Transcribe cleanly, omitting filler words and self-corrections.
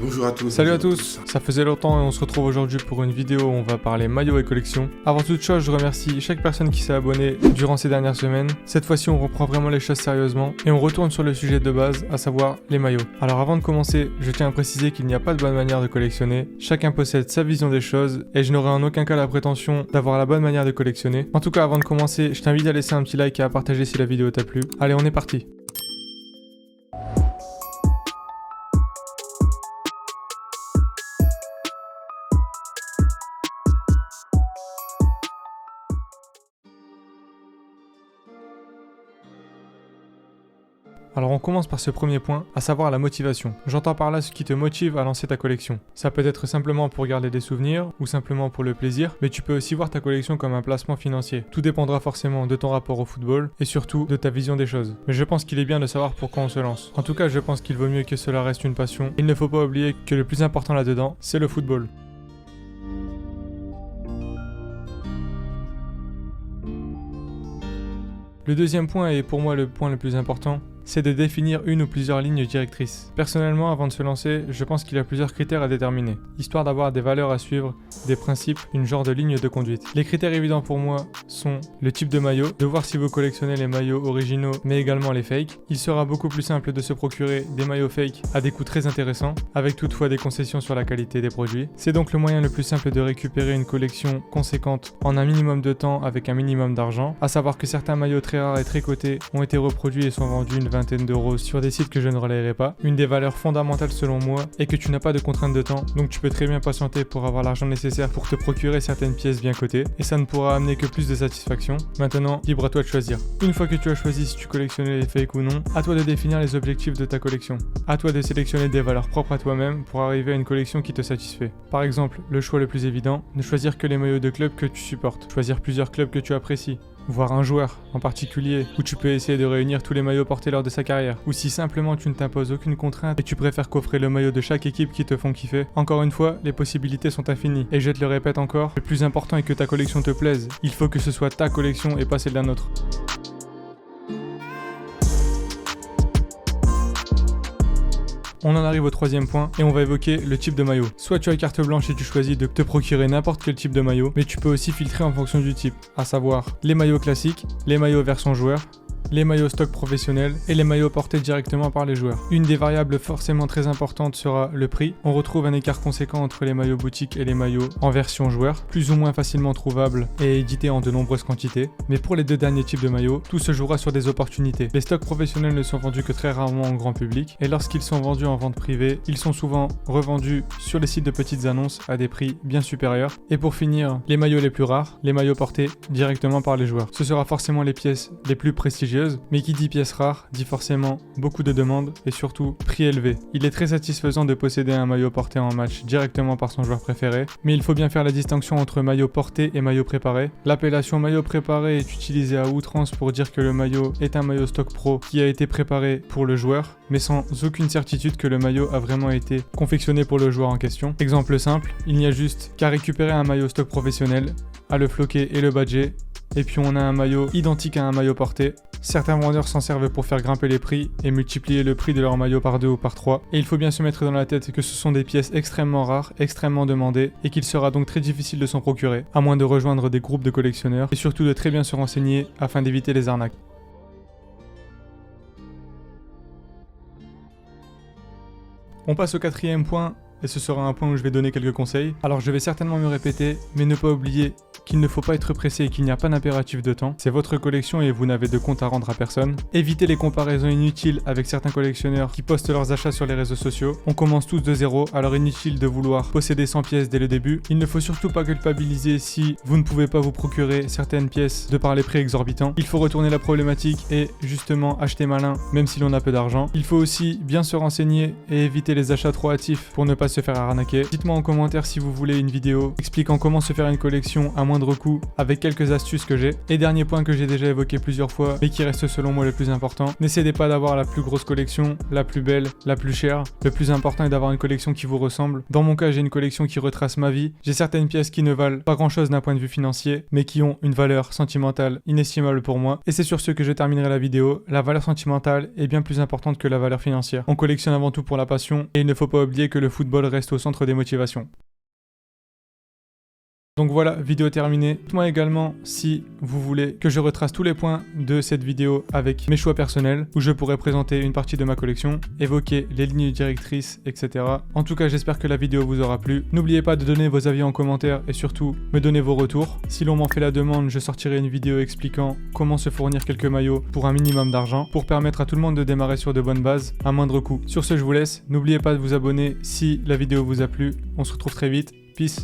Bonjour à tous. Salut à tous, ça faisait longtemps et on se retrouve aujourd'hui pour une vidéo où on va parler maillot et collection. Avant toute chose, je remercie chaque personne qui s'est abonnée durant ces dernières semaines. Cette fois-ci, on reprend vraiment les choses sérieusement et on retourne sur le sujet de base, à savoir les maillots. Alors avant de commencer, je tiens à préciser qu'il n'y a pas de bonne manière de collectionner. Chacun possède sa vision des choses et je n'aurai en aucun cas la prétention d'avoir la bonne manière de collectionner. En tout cas, avant de commencer, je t'invite à laisser un petit like et à partager si la vidéo t'a plu. Allez, on est parti. Alors on commence par ce premier point, à savoir la motivation. J'entends par là ce qui te motive à lancer ta collection. Ça peut être simplement pour garder des souvenirs ou simplement pour le plaisir, mais tu peux aussi voir ta collection comme un placement financier. Tout dépendra forcément de ton rapport au football et surtout de ta vision des choses. Mais je pense qu'il est bien de savoir pourquoi on se lance. En tout cas, je pense qu'il vaut mieux que cela reste une passion. Il ne faut pas oublier que le plus important là-dedans, c'est le football. Le deuxième point, et pour moi le point le plus important, c'est de définir une ou plusieurs lignes directrices. Personnellement, avant de se lancer, je pense qu'il y a plusieurs critères à déterminer, histoire d'avoir des valeurs à suivre, des principes, une genre de ligne de conduite. Les critères évidents pour moi sont le type de maillot, de voir si vous collectionnez les maillots originaux mais également les fakes. Il sera beaucoup plus simple de se procurer des maillots fakes à des coûts très intéressants, avec toutefois des concessions sur la qualité des produits. C'est donc le moyen le plus simple de récupérer une collection conséquente en un minimum de temps avec un minimum d'argent, à savoir que certains maillots très rares et très cotés ont été reproduits et sont vendus une vingtaine d'euros sur des sites que je ne relayerai pas. Une des valeurs fondamentales selon moi est que tu n'as pas de contrainte de temps, donc tu peux très bien patienter pour avoir l'argent nécessaire pour te procurer certaines pièces bien cotées, et ça ne pourra amener que plus de satisfaction. Maintenant, libre à toi de choisir. Une fois que tu as choisi si tu collectionnais les fakes ou non, à toi de définir les objectifs de ta collection. À toi de sélectionner des valeurs propres à toi-même pour arriver à une collection qui te satisfait. Par exemple, le choix le plus évident, ne choisir que les maillots de clubs que tu supportes, choisir plusieurs clubs que tu apprécies, voire un joueur en particulier où tu peux essayer de réunir tous les maillots portés lors de sa carrière, ou si simplement tu ne t'imposes aucune contrainte et tu préfères coffrer le maillot de chaque équipe qui te font kiffer. Encore une fois, les possibilités sont infinies, et je te le répète encore, le plus important est que ta collection te plaise. Il faut que ce soit ta collection et pas celle d'un autre. On en arrive au troisième point et on va évoquer le type de maillot. Soit tu as carte blanche et tu choisis de te procurer n'importe quel type de maillot, mais tu peux aussi filtrer en fonction du type, à savoir les maillots classiques, les maillots version joueur, les maillots stock professionnels et les maillots portés directement par les joueurs. Une des variables forcément très importantes sera le prix. On retrouve un écart conséquent entre les maillots boutiques et les maillots en version joueur, plus ou moins facilement trouvables et édités en de nombreuses quantités. Mais pour les deux derniers types de maillots, tout se jouera sur des opportunités. Les stocks professionnels ne sont vendus que très rarement au grand public, et lorsqu'ils sont vendus en vente privée, ils sont souvent revendus sur les sites de petites annonces à des prix bien supérieurs. Et pour finir, les maillots les plus rares, les maillots portés directement par les joueurs. Ce sera forcément les pièces les plus prestigieuses, mais qui dit pièces rares dit forcément beaucoup de demandes et surtout prix élevé. Il est très satisfaisant de posséder un maillot porté en match directement par son joueur préféré, mais il faut bien faire la distinction entre maillot porté et maillot préparé. L'appellation maillot préparé est utilisée à outrance pour dire que le maillot est un maillot stock pro qui a été préparé pour le joueur, mais sans aucune certitude que le maillot a vraiment été confectionné pour le joueur en question. Exemple simple, il n'y a juste qu'à récupérer un maillot stock professionnel, à le floquer et le badger, et puis on a un maillot identique à un maillot porté. Certains vendeurs s'en servent pour faire grimper les prix et multiplier le prix de leur maillot par 2 ou par 3. Et il faut bien se mettre dans la tête que ce sont des pièces extrêmement rares, extrêmement demandées, et qu'il sera donc très difficile de s'en procurer, à moins de rejoindre des groupes de collectionneurs, et surtout de très bien se renseigner afin d'éviter les arnaques. On passe au quatrième point, et ce sera un point où je vais donner quelques conseils. Alors je vais certainement me répéter, mais ne pas oublier qu'il ne faut pas être pressé et qu'il n'y a pas d'impératif de temps. C'est votre collection et vous n'avez de compte à rendre à personne. Évitez les comparaisons inutiles avec certains collectionneurs qui postent leurs achats sur les réseaux sociaux. On commence tous de zéro, alors inutile de vouloir posséder 100 pièces dès le début. Il ne faut surtout pas culpabiliser si vous ne pouvez pas vous procurer certaines pièces de par les prix exorbitants. Il faut retourner la problématique et justement acheter malin même si l'on a peu d'argent. Il faut aussi bien se renseigner et éviter les achats trop hâtifs pour ne pas se faire arnaquer. Dites-moi en commentaire si vous voulez une vidéo expliquant comment se faire une collection à moins moindre coût avec quelques astuces que j'ai. Et dernier point que j'ai déjà évoqué plusieurs fois mais qui reste selon moi le plus important, n'essayez pas d'avoir la plus grosse collection, la plus belle, la plus chère. Le plus important est d'avoir une collection qui vous ressemble. Dans mon cas, j'ai une collection qui retrace ma vie. J'ai certaines pièces qui ne valent pas grand chose d'un point de vue financier mais qui ont une valeur sentimentale inestimable pour moi. Et c'est sur ce que je terminerai la vidéo. La valeur sentimentale est bien plus importante que la valeur financière. On collectionne avant tout pour la passion et il ne faut pas oublier que le football reste au centre des motivations. Donc voilà, vidéo terminée. Dites-moi également si vous voulez que je retrace tous les points de cette vidéo avec mes choix personnels, où je pourrais présenter une partie de ma collection, évoquer les lignes directrices, etc. En tout cas, j'espère que la vidéo vous aura plu. N'oubliez pas de donner vos avis en commentaire et surtout me donner vos retours. Si l'on m'en fait la demande, je sortirai une vidéo expliquant comment se fournir quelques maillots pour un minimum d'argent, pour permettre à tout le monde de démarrer sur de bonnes bases à moindre coût. Sur ce, je vous laisse. N'oubliez pas de vous abonner si la vidéo vous a plu. On se retrouve très vite. Peace.